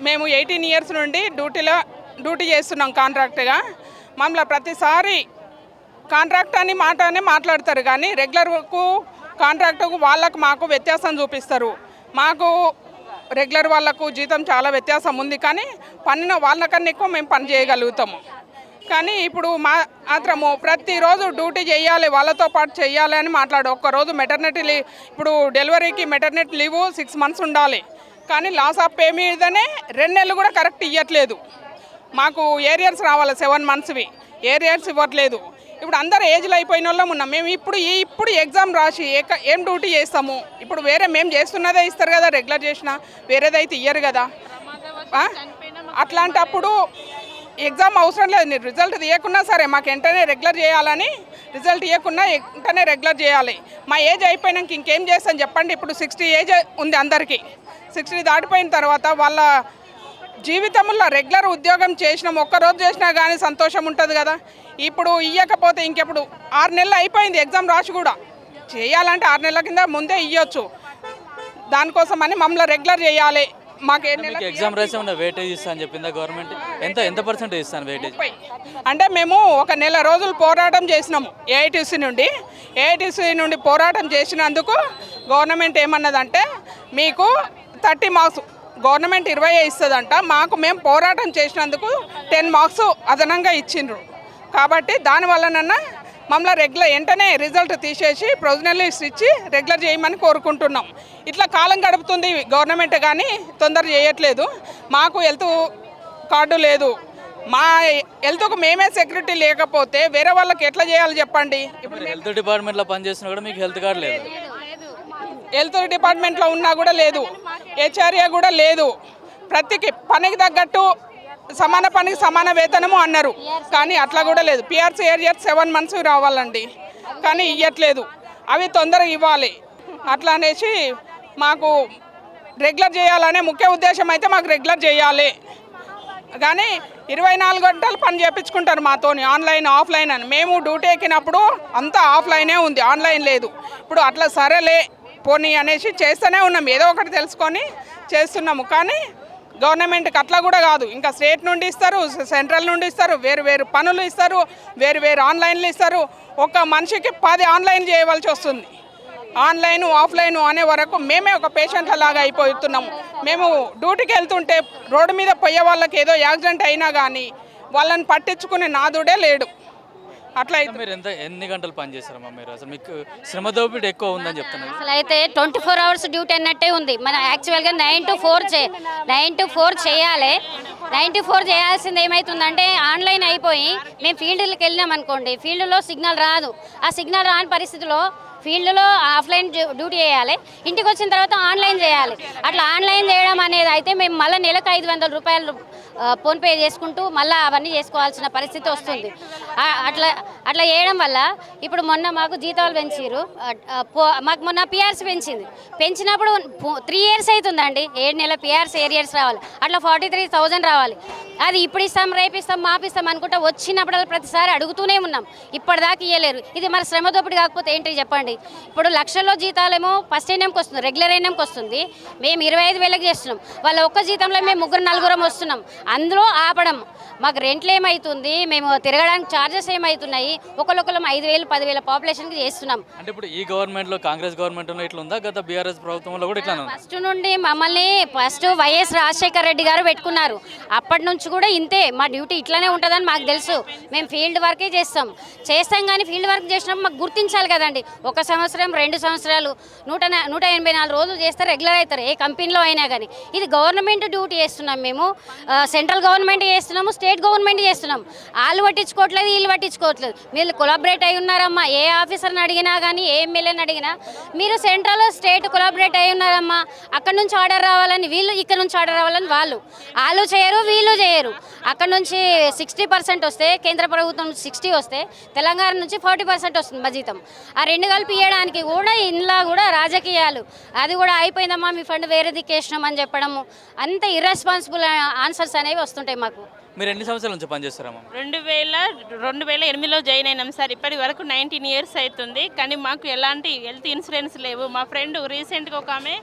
మేము 18 ఇయర్స్ నుండి డ్యూటీ చేస్తున్నాం కాంట్రాక్ట్గా. మమ్మల్ని ప్రతిసారి కాంట్రాక్ట్ అని మాట్లాడతారు, కానీ రెగ్యులర్కు కాంట్రాక్టుకు వాళ్ళకు మాకు వ్యత్యాసం చూపిస్తారు. మాకు రెగ్యులర్ వాళ్ళకు జీతం చాలా వ్యత్యాసం ఉంది, కానీ పనిన వాళ్ళకన్నా ఎక్కువ మేము పని చేయగలుగుతాము. కానీ ఇప్పుడు మాత్రము ప్రతిరోజు డ్యూటీ చేయాలి, వాళ్ళతో పాటు చేయాలి అని ఒక్కరోజు మెటర్నిటీ లీవ్, ఇప్పుడు డెలివరీకి మెటర్నిటీ లీవ్ 6 months ఉండాలి, కానీ లాస్ ఆఫ్ పే మీదనే 2 నెలలు కూడా కరెక్ట్ ఇవ్వట్లేదు. మాకు ఏరియర్స్ రావాలి 7 monthsవి, ఏరియర్స్ ఇవ్వట్లేదు. ఇప్పుడు అందరు ఏజ్లో అయిపోయిన వాళ్ళం ఉన్నాం. మేము ఇప్పుడు ఎగ్జామ్ రాసి ఏం డ్యూటీ చేస్తాము? ఇప్పుడు వేరే మేము చేస్తున్నదే ఇస్తారు కదా, రెగ్యులర్ చేసినా వేరేదైతే ఇయ్యరు కదా. అట్లాంటప్పుడు ఎగ్జామ్ అవసరం లేదు, మీరు రిజల్ట్ తీయకున్నా సరే మాకు వెంటనే రెగ్యులర్ చేయాలని, రిజల్ట్ ఇవ్వకున్నా వెంటనే రెగ్యులర్ చేయాలి. మా ఏజ్ అయిపోయినాక ఇంకేం చేస్తాను చెప్పండి? ఇప్పుడు 60 ఏజ్ ఉంది అందరికీ. 60 దాటిపోయిన తర్వాత వాళ్ళ జీవితంలో రెగ్యులర్ ఉద్యోగం చేసినాం, ఒక్కరోజు చేసినా కానీ సంతోషం ఉంటుంది కదా. ఇప్పుడు ఇవ్వకపోతే ఇంకెప్పుడు 6 నెలలు అయిపోయింది ఎగ్జామ్ రాసి కూడా. చేయాలంటే 6 నెలల కింద ముందే ఇవ్వచ్చు. దానికోసమని మమ్మల్ని రెగ్యులర్ చేయాలి. మాకు ఎగ్జామ్ రాసి ఉన్న వెయిటేజ్ ఇస్తా అని చెప్పిందా గవర్నమెంట్? ఎంత పర్సెంటేజ్ ఇస్తాను వెయిటేజ్? అంటే మేము 1 నెల రోజులు పోరాటం చేసినాము ఏఐటీసీ నుండి పోరాటం చేసినందుకు గవర్నమెంట్ ఏమన్నదంటే మీకు 30 మార్క్స్ గవర్నమెంట్ 20 ఇస్తుందంట, మేము పోరాటం చేసినందుకు 10 మార్క్స్ అదనంగా ఇచ్చిండ్రు. కాబట్టి దానివల్లనన్నా మమ్మల్ని రెగ్యులర్ వెంటనే రిజల్ట్ తీసేసి ప్రొవిజనల్ లిస్ట్ ఇచ్చి రెగ్యులర్ చేయమని కోరుకుంటున్నాం. ఇట్లా కాలం గడుపుతుంది గవర్నమెంట్, కానీ తొందర చేయట్లేదు. మాకు హెల్త్ కార్డు లేదు, మా హెల్త్కు మేమే సెక్యూరిటీ లేకపోతే వేరే వాళ్ళకి ఎట్లా చేయాలి చెప్పండి? ఇప్పుడు హెల్త్ డిపార్ట్మెంట్లో పనిచేస్తున్నా కూడా మీకు హెల్త్ కార్డు లేదు, హెల్త్ డిపార్ట్మెంట్లో ఉన్నా కూడా లేదు, హెచ్ఆర్ఏ కూడా లేదు. ప్రతికి పనికి తగ్గట్టు సమాన పనికి సమాన వేతనము అన్నారు, కానీ అట్లా కూడా లేదు. పిఆర్సీ ఏరియర్స్ 7 months రావాలండి, కానీ ఇవ్వట్లేదు. అవి తొందరగా ఇవ్వాలి. అట్లా అనేసి మాకు రెగ్యులర్ చేయాలనే ముఖ్య ఉద్దేశం అయితే మాకు రెగ్యులర్ చేయాలి. కానీ 24 గంటలు పని చేయించుకుంటారు మాతోని, ఆన్లైన్ ఆఫ్లైన్ అని. మేము డ్యూటీ ఎక్కినప్పుడు అంతా ఆఫ్లైనే ఉంది, ఆన్లైన్ లేదు. ఇప్పుడు అట్లా సరేలే పోనీ అనేసి చేస్తూనే ఉన్నాం, ఏదో ఒకటి తెలుసుకొని చేస్తున్నాము. కానీ గవర్నమెంట్కి అట్లా కూడా కాదు, ఇంకా స్టేట్ నుండి ఇస్తారు, సెంట్రల్ నుండి ఇస్తారు, వేరు పనులు ఇస్తారు, వేరు ఆన్లైన్లు ఇస్తారు. ఒక మనిషికి 10 ఆన్లైన్ చేయవలసి వస్తుంది. ఆన్లైన్ ఆఫ్లైన్ అనే వరకు మేమే ఒక పేషెంట్ల లాగా అయిపోతున్నాము. మేము డ్యూటీకి వెళ్తుంటే రోడ్డు మీద పోయే వాళ్ళకి ఏదో యాక్సిడెంట్ అయినా కానీ వాళ్ళని పట్టించుకునే నాదుడే లేడు. అట్లా అయితే మీరు ఎన్ని గంటలు పని చేస్తారమ్మా మీరు? అసలు మీకు శ్రమ దోపిడీ ఎక్కువ ఉందని చెప్తున్నారు. అసలు అయితే 24 hours డ్యూటీ అన్నట్టే ఉంది. మనం యాక్చువల్గా 9 to 4 చేయాలి. 9 to 4 చేయాల్సింది ఏమవుతుందంటే ఆన్లైన్ అయిపోయి మేము ఫీల్డ్కి వెళ్ళినాం అనుకోండి, ఫీల్డ్లో సిగ్నల్ రాదు. ఆ సిగ్నల్ రాని పరిస్థితిలో ఫీల్డ్లో ఆఫ్లైన్ డ్యూటీ చేయాలి, ఇంటికి వచ్చిన తర్వాత ఆన్లైన్ చేయాలి. అట్లా ఆన్లైన్ చేయడం అనేది అయితే మేము మళ్ళీ నెలకు 500 రూపాయలు ఫోన్పే చేసుకుంటూ మళ్ళీ అవన్నీ చేసుకోవాల్సిన పరిస్థితి వస్తుంది. అట్లా చేయడం వల్ల ఇప్పుడు మొన్న మాకు జీతాలు పెంచారు, మాకు మొన్న పిఆర్సీ పెంచినప్పుడు 3 years అవుతుందండి. 7 నెలల పిఆర్సీ ఏరియర్స్ రావాలి, అట్లా 43,000 రావాలి. అది ఇప్పుడు ఇస్తాం, రేపు ఇస్తాం, మాపిస్తాం అనుకుంటా వచ్చినప్పుడు ప్రతిసారి అడుగుతూనే ఉన్నాం, ఇప్పటిదాకా ఇవ్వలేరు. ఇది మరి శ్రమ దోపిడీ కాకపోతే ఏంటి చెప్పండి? ఇప్పుడు లక్షల్లో జీతాలేమో ఫస్ట్ ఎన్ఎంకి వస్తుంది, రెగ్యులర్ ఎన్ఎంకి వస్తుంది. మేము 25,000 చేస్తున్నాం, వాళ్ళ ఒక్క జీతంలో మేము 3-4 వస్తున్నాం. అందులో ఆపడం మాకు రెంట్లు ఏమవుతుంది, మేము తిరగడానికి ఛార్జెస్ ఏమవుతున్నాయి, ఒకళ్ళొకళ్ళం 5,000 10,000 పాపులేషన్కి చేస్తున్నాం. అంటే ఇప్పుడు ఈ గవర్నమెంట్లో కాంగ్రెస్ గవర్నమెంట్లో ఇట్లా ఉందా? గత బీఆర్ఎస్ ప్రభుత్వంలో కూడా ఇట్లా ఫస్ట్ నుండి మమ్మల్ని వైఎస్ రాజశేఖర రెడ్డి గారు పెట్టుకున్నారు. అప్పటి నుంచి కూడా ఇంతే, మా డ్యూటీ ఇట్లానే ఉంటుందని మాకు తెలుసు. మేము ఫీల్డ్ వర్కే చేస్తాం కానీ ఫీల్డ్ వర్క్ చేసినప్పుడు మాకు గుర్తించాలి కదండి. 1 సంవత్సరం 2 సంవత్సరాలు 184 రోజులు చేస్తే రెగ్యులర్ అవుతారు ఏ కంపెనీలో అయినా కానీ. ఇది గవర్నమెంట్ డ్యూటీ చేస్తున్నాం, మేము సెంట్రల్ గవర్నమెంట్ చేస్తున్నాము, స్టేట్ గవర్నమెంట్ చేస్తున్నాం. వాళ్ళు పట్టించుకోవట్లేదు, వీళ్ళు పట్టించుకోవట్లేదు. మీరు కొలాబరేట్ అయి ఉన్నారమ్మా, ఏ ఆఫీసర్ని అడిగినా కానీ ఏ ఎమ్మెల్యేని అడిగినా మీరు సెంట్రల్ స్టేట్ కొలాబరేట్ అయి ఉన్నారమ్మా, అక్కడ నుంచి ఆర్డర్ రావాలని వీళ్ళు, ఇక్కడ నుంచి ఆర్డర్ రావాలని వాళ్ళు చేయరు, వీళ్ళు చేయరు. అక్కడ నుంచి 60% వస్తే, కేంద్ర ప్రభుత్వం 60 వస్తే, తెలంగాణ నుంచి 40% వస్తుంది మా జీతం. ఆ 2 కలిపి ఇవ్వడానికి కూడా ఇంట్లో కూడా రాజకీయాలు, అది కూడా అయిపోయిందమ్మా మీ ఫండ్ వేరే దిక్కేసినాం అని చెప్పడము, అంత ఇర్రెస్పాన్సిబుల్ ఆన్సర్స్ అనేవి వస్తుంటాయి మాకు. మీరు ఎన్ని సంవత్సరాల నుంచి పనిచేస్తారమ్మా? 2008లో జాయిన్ అయినాం సార్. ఇప్పటి వరకు 19 ఇయర్స్ అవుతుంది. కానీ మాకు ఎలాంటి హెల్త్ ఇన్సూరెన్స్ లేవు. మా ఫ్రెండ్ రీసెంట్గా ఒక ఆమె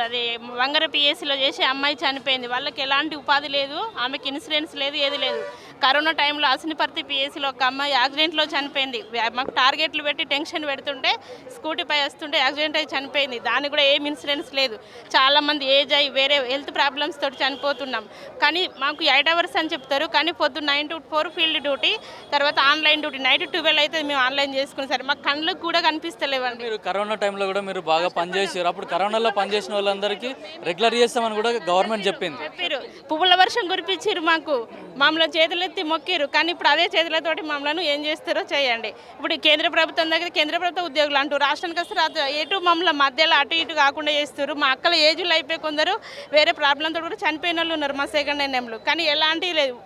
అది వంగర పిఎస్సిలో చేసి అమ్మాయి చనిపోయింది. వాళ్ళకి ఎలాంటి ఉపాధి లేదు, ఆమెకి ఇన్సూరెన్స్ లేదు, ఏది లేదు. కరోనా టైంలో అసినిపర్తి పిఎస్సిలో ఒక అమ్మాయి యాక్సిడెంట్లో చనిపోయింది. మాకు టార్గెట్లు పెట్టి టెన్షన్ పెడుతుంటే స్కూటీపై వస్తుంటే యాక్సిడెంట్ అయి చనిపోయింది. దానికి కూడా ఏం ఇన్సూరెన్స్ లేదు. చాలామంది ఏజ్ అయ్యి వేరే హెల్త్ ప్రాబ్లమ్స్ తోటి చనిపోతున్నాం. కానీ మాకు 8 అవర్స్ అని చెప్తారు. కానీ పొద్దున్న 9 to 4 ఫీల్డ్ డ్యూటీ, తర్వాత ఆన్లైన్ డ్యూటీ. నైట్ 12 అయితే మేము ఆన్లైన్ చేసుకుని సరే మాకు కళ్ళకు కూడా కనిపిస్తలేవండి. మీరు కరోనా టైంలో కూడా మీరు బాగా పనిచేసారు. అప్పుడు కరోనాలో పనిచేసిన వాళ్ళందరికీ రెగ్యులర్ చేస్తామని కూడా గవర్నమెంట్ చెప్పింది. చెప్పారు, పువ్వుల వర్షం కురిపించారు. మాకు మమ్మల్ని చేతులెత్తి మొక్కిరు. కానీ ఇప్పుడు అదే చేతులతోటి మమ్మల్ని ఏం చేస్తారో చేయండి. ఇప్పుడు కేంద్ర ప్రభుత్వం దగ్గర కేంద్ర ప్రభుత్వ ఉద్యోగులు అంటూ రాష్ట్రానికి వస్తే ఎటు మమ్మల్ని మధ్యలో అటు ఇటు కాకుండా చేస్తారు. మా అక్కల ఏజ్లు అయిపోయి కొందరు వేరే ప్రాబ్లంతో కూడా చనిపోయిన వాళ్ళు ఉన్నారు మా సెకండ్ ఎన్ఎంలు. కానీ ఎలాంటివి లేదు.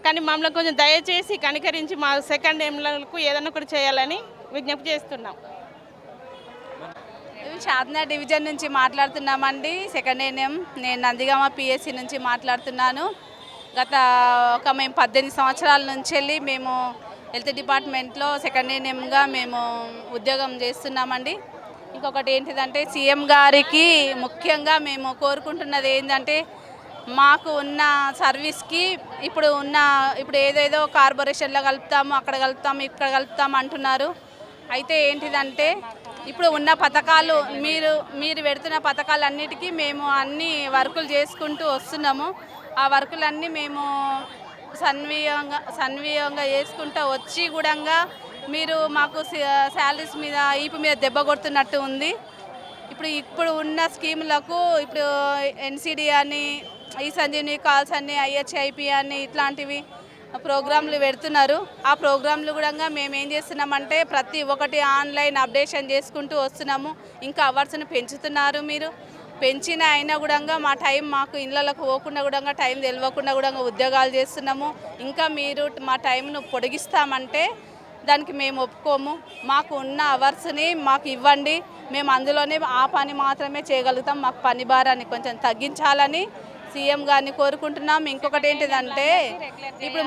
కానీ మమ్మల్ని కొంచెం దయచేసి కనికరించి మా సెకండ్ ఎన్ఎంలకు ఏదైనా కూడా చేయాలని విజ్ఞప్తి చేస్తున్నాం. షాద్నా డివిజన్ నుంచి మాట్లాడుతున్నామండి. Second NM. నేను నందిగామ పిఎస్సి నుంచి మాట్లాడుతున్నాను. గత మేము 18 సంవత్సరాల నుంచి వెళ్ళి మేము హెల్త్ డిపార్ట్మెంట్లో సెకండ్ ఎన్ఎంగా మేము ఉద్యోగం చేస్తున్నామండి. ఇంకొకటి ఏంటిదంటే సీఎం గారికి ముఖ్యంగా మేము కోరుకుంటున్నది ఏంటంటే మాకు ఉన్న సర్వీస్కి ఇప్పుడు ఏదేదో కార్పొరేషన్లో కలుపుతాము, అక్కడ కలుపుతాము, ఇక్కడ కలుపుతాము అంటున్నారు. అయితే ఏంటిదంటే ఇప్పుడు ఉన్న పథకాలు మీరు పెడుతున్న పథకాలన్నిటికీ మేము అన్ని వర్కులు చేసుకుంటూ వస్తున్నాము. ఆ వర్కులన్నీ మేము సన్వియంగా చేసుకుంటూ వచ్చి కూడా మీరు మాకు శాలరీస్ మీద ఈపు మీద దెబ్బ కొడుతున్నట్టు ఉంది. ఇప్పుడు ఉన్న స్కీములకు ఇప్పుడు ఎన్సిడి అని, ఈ సంజీవని కాల్స్ అని, ఐహెచ్ఐపి అని ఇట్లాంటివి ప్రోగ్రాంలు పెడుతున్నారు. ఆ ప్రోగ్రాంలు కూడా మేము ఏం చేస్తున్నామంటే ప్రతి ఒక్కటి ఆన్లైన్ అప్డేషన్ చేసుకుంటూ వస్తున్నాము. ఇంకా అవర్స్ని పెంచుతున్నారు. మీరు పెంచిన అయినా కూడా మా టైం మాకు ఇళ్ళకు పోకుండా కూడా టైం తెలియకుండా కూడా ఉద్యోగాలు చేస్తున్నాము. ఇంకా మీరు మా టైంను పొడిగిస్తామంటే దానికి మేము ఒప్పుకోము. మాకు ఉన్న అవర్స్ని మాకు ఇవ్వండి. మేము అందులోనే ఆ పని మాత్రమే చేయగలుగుతాం. మాకు పని భారాన్ని కొంచెం తగ్గించాలని సీఎం గారిని కోరుకుంటున్నాం. ఇంకొకటి ఏంటిదంటే ఇప్పుడు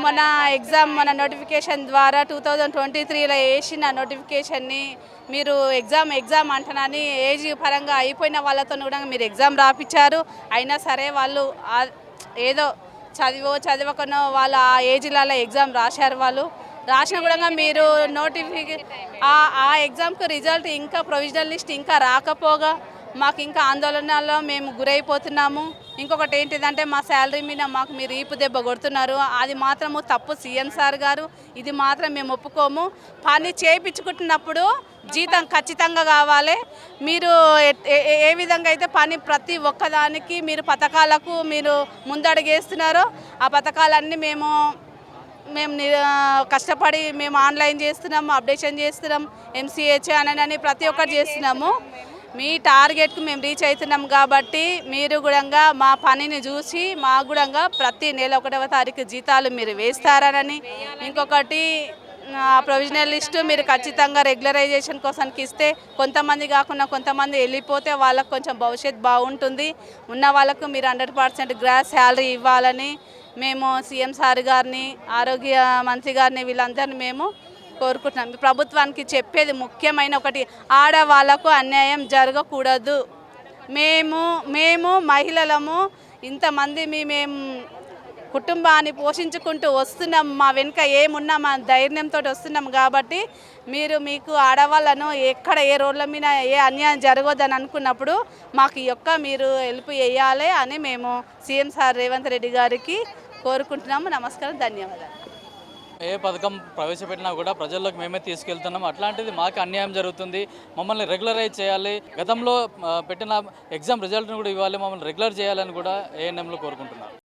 మన నోటిఫికేషన్ ద్వారా 2023లో వేసిన నోటిఫికేషన్ని మీరు ఎగ్జామ్ అంటున్నాని ఏజ్ పరంగా అయిపోయిన వాళ్ళతో కూడా మీరు ఎగ్జామ్ రాపించారు. అయినా సరే వాళ్ళు ఏదో చదవకనో వాళ్ళు ఆ ఏజ్లలో ఎగ్జామ్ రాశారు. వాళ్ళు రాసిన కూడా మీరు ఆ ఎగ్జామ్కి రిజల్ట్ ఇంకా ప్రొవిజనల్ లిస్ట్ ఇంకా రాకపోగా మాకు ఇంకా ఆందోళనలో మేము గురైపోతున్నాము. ఇంకొకటి ఏంటిదంటే మా శాలరీ మీద మాకు మీరు ఈపు దెబ్బ కొడుతున్నారు. అది మాత్రము తప్పు సీఎం సార్ గారు. ఇది మాత్రం మేము ఒప్పుకోము. పని చేయించుకుంటున్నప్పుడు జీతం ఖచ్చితంగా కావాలి. మీరు ఏ విధంగా అయితే పని ప్రతి ఒక్కదానికి మీరు పథకాలకు మీరు ముందడుగేస్తున్నారో ఆ పథకాలన్నీ మేము కష్టపడి మేము ఆన్లైన్ చేస్తున్నాము, అప్డేషన్ చేస్తున్నాం, ఎంసీహెచ్ అని ప్రతి ఒక్కటి చేస్తున్నాము. మీ టార్గెట్కు మేము రీచ్ అవుతున్నాం కాబట్టి మీరు కూడా మా పనిని చూసి మాకు కూడా ప్రతి నెల 1వ తారీఖు జీతాలు మీరు వేస్తారని, ఇంకొకటి ప్రొవిజనల్ లిస్టు మీరు ఖచ్చితంగా రెగ్యులరైజేషన్ కోసానికి ఇస్తే కొంతమంది కాకుండా కొంతమంది వెళ్ళిపోతే వాళ్ళకు కొంచెం భవిష్యత్తు బాగుంటుంది. ఉన్న వాళ్ళకు మీరు 100% గ్రాస్ శాలరీ ఇవ్వాలని మేము సీఎం సార్ గారిని, ఆరోగ్య మంత్రి గారిని వీళ్ళందరినీ మేము కోరుకుంటున్నాం. ప్రభుత్వానికి చెప్పేది ముఖ్యమైన ఒకటి, ఆడవాళ్ళకు అన్యాయం జరగకూడదు. మేము మహిళలము ఇంతమంది మేము కుటుంబాన్ని పోషించుకుంటూ వస్తున్నాం. మా వెనుక ఏమున్నా మా ధైర్యంతో వస్తున్నాం కాబట్టి మీకు ఆడవాళ్ళను ఎక్కడ ఏ రోడ్ల మీద ఏ అన్యాయం జరగొద్దని అనుకున్నప్పుడు మాకు మీరు హెల్ప్ చేయాలి అని మేము సీఎం సార్ రేవంత్ రెడ్డి గారికి కోరుకుంటున్నాము. నమస్కారం, ధన్యవాదాలు. ఏ పథకం ప్రవేశపెట్టినా కూడా ప్రజల్లోకి మేమే తీసుకెళ్తున్నాం. అట్లాంటిది మాకు అన్యాయం జరుగుతుంది, మమ్మల్ని రెగ్యులరైజ్ చేయాలి. గతంలో పెట్టిన ఎగ్జామ్ రిజల్ట్ని కూడా ఇవ్వాలి, మమ్మల్ని రెగ్యులర్ చేయాలని కూడా ఏఎన్ఎంలో కోరుకుంటున్నారు.